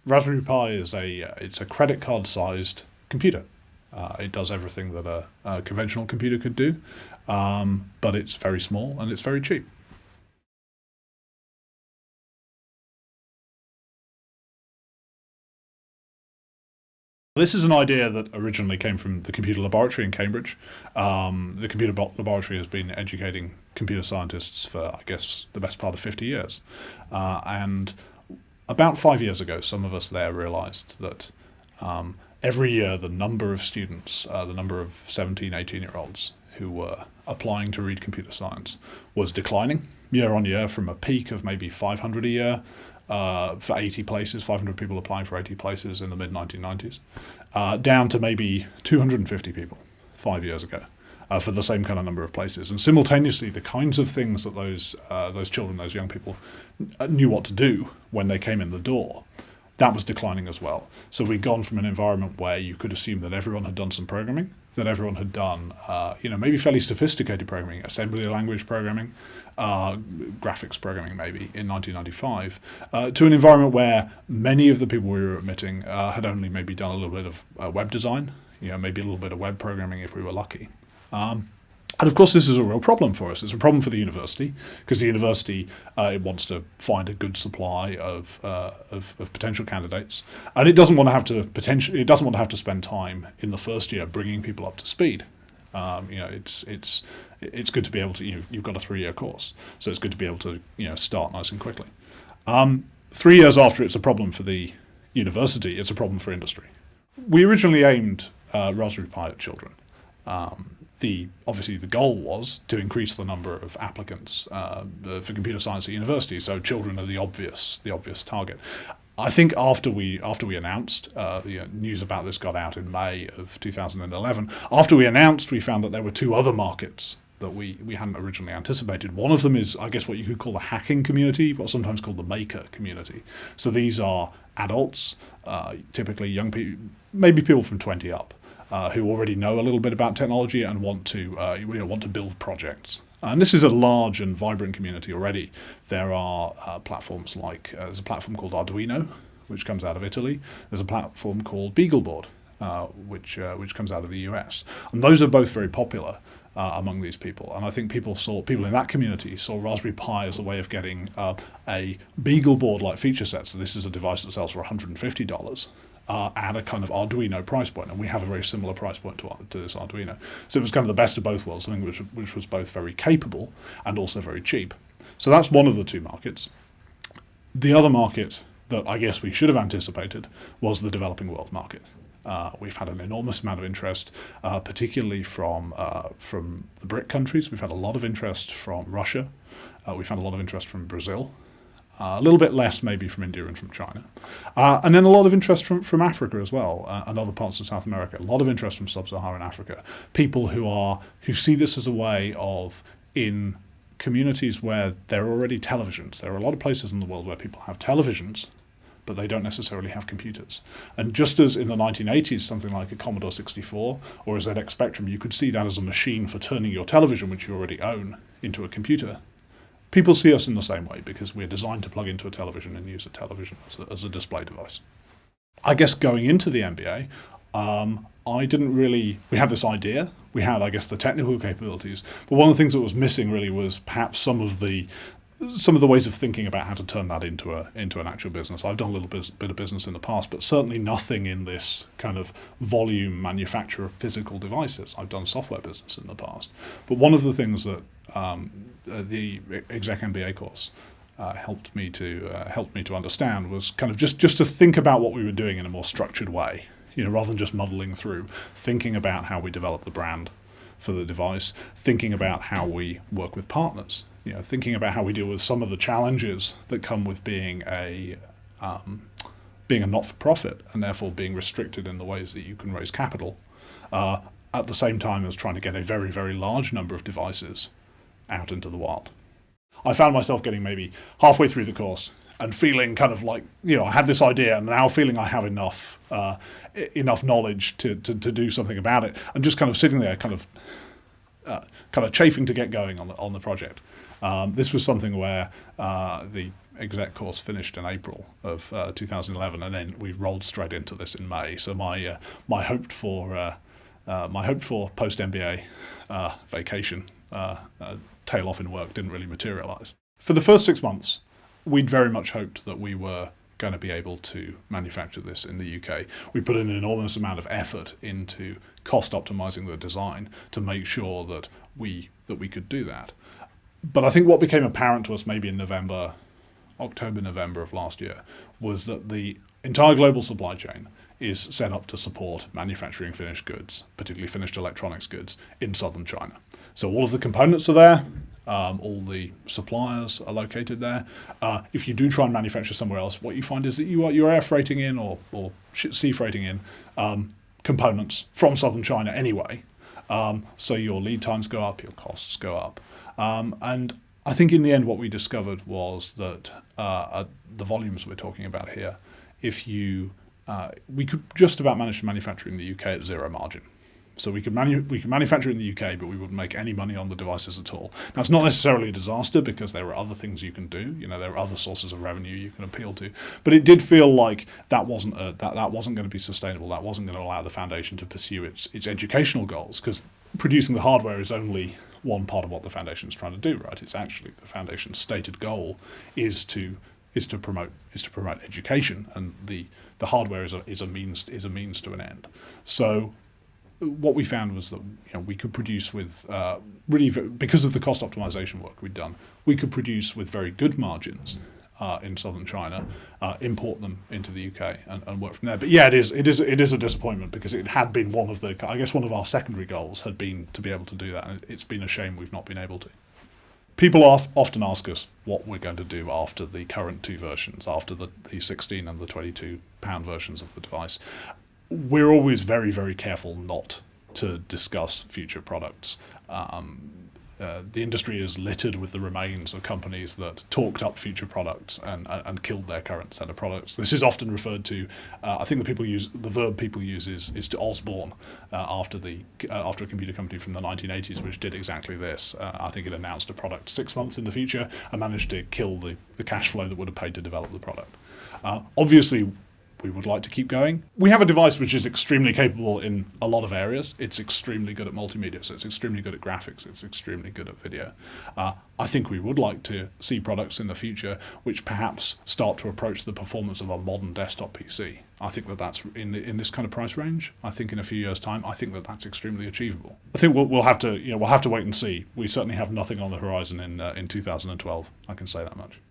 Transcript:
Raspberry Pi is it's a credit card sized computer. It does everything that a conventional computer could do, but it's very small and it's very cheap. This is an idea that originally came from the computer laboratory in Cambridge. The computer laboratory has been educating computer scientists for, I guess, the best part of 50 years. And about 5 years ago, some of us there realized that every year the number of students, the number of 17, 18-year-olds who were applying to read computer science was declining year on year from a peak of maybe 500 a year for 80 places, 500 people applying for 80 places in the mid-1990s, down to maybe 250 people 5 years ago for the same kind of number of places. And simultaneously, the kinds of things that those children, those young people knew what to do when they came in the door, that was declining as well. So we'd gone from an environment where you could assume that everyone had done some programming, that everyone had done, maybe fairly sophisticated programming, assembly language programming, graphics programming maybe in 1995, to an environment where many of the people we were admitting had only maybe done a little bit of web design, maybe a little bit of web programming if we were lucky. And of course, this is a real problem for us. It's a problem for the university because the university it wants to find a good supply of potential candidates, and it doesn't want to have to spend time in the first year bringing people up to speed. It's good to be able to. You've got a 3-year course, so it's good to be able to start nice and quickly. 3 years after it's a problem for the university, it's a problem for industry. We originally aimed Raspberry Pi at children. Obviously the goal was to increase the number of applicants for computer science at university, so children are the obvious target. I think after we announced, news about this got out in May of 2011. After we announced, we found that there were two other markets that we hadn't originally anticipated. One of them is, I guess, what you could call the hacking community, what's sometimes called the maker community. So these are adults, typically young people, maybe people from 20 up, who already know a little bit about technology and want to build projects. And this is a large and vibrant community already. There are platforms like there's a platform called Arduino, which comes out of Italy. There's a platform called BeagleBoard, which comes out of the US, and those are both very popular among these people. And I think people in that community saw Raspberry Pi as a way of getting a BeagleBoard-like feature set. So this is a device that sells for $150. At a kind of Arduino price point, and we have a very similar price point to this Arduino. So it was kind of the best of both worlds, something which was both very capable and also very cheap. So that's one of the two markets. The other market that I guess we should have anticipated was the developing world market. We've had an enormous amount of interest, particularly from the BRIC countries. We've had a lot of interest from Russia. We've had a lot of interest from Brazil. A little bit less maybe from India and from China. And then a lot of interest from Africa as well, and other parts of South America. A lot of interest from sub-Saharan Africa. People who see this as a way of, in communities where there are already televisions, there are a lot of places in the world where people have televisions, but they don't necessarily have computers. And just as in the 1980s, something like a Commodore 64 or a ZX Spectrum, you could see that as a machine for turning your television, which you already own, into a computer. People see us in the same way because we're designed to plug into a television and use a television as a display device. I guess going into the MBA, we had this idea, we had, I guess, the technical capabilities, but one of the things that was missing really was perhaps some of the ways of thinking about how to turn that into an actual business. I've done a little bit of business in the past, but certainly nothing in this kind of volume manufacture of physical devices. I've done software business in the past. But one of the things that the Exec MBA course helped me to understand was kind of just to think about what we were doing in a more structured way, rather than just muddling through, thinking about how we develop the brand for the device, thinking about how we work with partners, thinking about how we deal with some of the challenges that come with being a not-for-profit and therefore being restricted in the ways that you can raise capital, at the same time as trying to get a very, very large number of devices out into the wild. I found myself getting maybe halfway through the course and feeling kind of like, I had this idea and now feeling I have enough knowledge to do something about it, and just kind of sitting there kind of chafing to get going on the project. This was something where the exec course finished in April of 2011, and then we rolled straight into this in May. So my hoped for post MBA vacation tail off in work didn't really materialise. For the first 6 months, we'd very much hoped that we were going to be able to manufacture this in the UK. We put in an enormous amount of effort into cost optimizing the design to make sure that we could do that. But I think what became apparent to us maybe in October, November of last year was that the entire global supply chain is set up to support manufacturing finished goods, particularly finished electronics goods, in southern China. So all of the components are there. All the suppliers are located there. If you do try and manufacture somewhere else, what you find is that you're air freighting in or sea freighting in components from southern China anyway. So your lead times go up, your costs go up. And I think in the end what we discovered was that at the volumes we're talking about here, we could just about manage to manufacture in the UK at zero margin. So we could manufacture in the UK, but we wouldn't make any money on the devices at all. Now, it's not necessarily a disaster because there are other things you can do. There are other sources of revenue you can appeal to. But it did feel like that wasn't going to be sustainable. That wasn't going to allow the foundation to pursue its educational goals, because producing the hardware is only one part of what the foundation is trying to do. Right? It's actually the foundation's stated goal is to promote education, and the hardware is a means to an end. So what we found was that we could produce with because of the cost optimization work we'd done, we could produce with very good margins in southern China, import them into the UK and work from there. But yeah, it is a disappointment, because it had been one of our secondary goals had been to be able to do that, and it's been a shame we've not been able to. People often ask us what we're going to do after the current two versions, after the 16 and the 22 pound versions of the device. We're always very, very careful not to discuss future products. The industry is littered with the remains of companies that talked up future products and killed their current set of products. This is often referred to, I think the verb people use is to Osborne, after a computer company from the 1980s which did exactly this. I think it announced a product 6 months in the future and managed to kill the cash flow that would have paid to develop the product. Obviously, we would like to keep going. We have a device which is extremely capable in a lot of areas. It's extremely good at multimedia, so it's extremely good at graphics, it's extremely good at video. I think we would like to see products in the future which perhaps start to approach the performance of a modern desktop PC. I think that's in this kind of price range. I think in a few years' time, I think that's extremely achievable. I think we'll have to wait and see. We certainly have nothing on the horizon in 2012. I can say that much.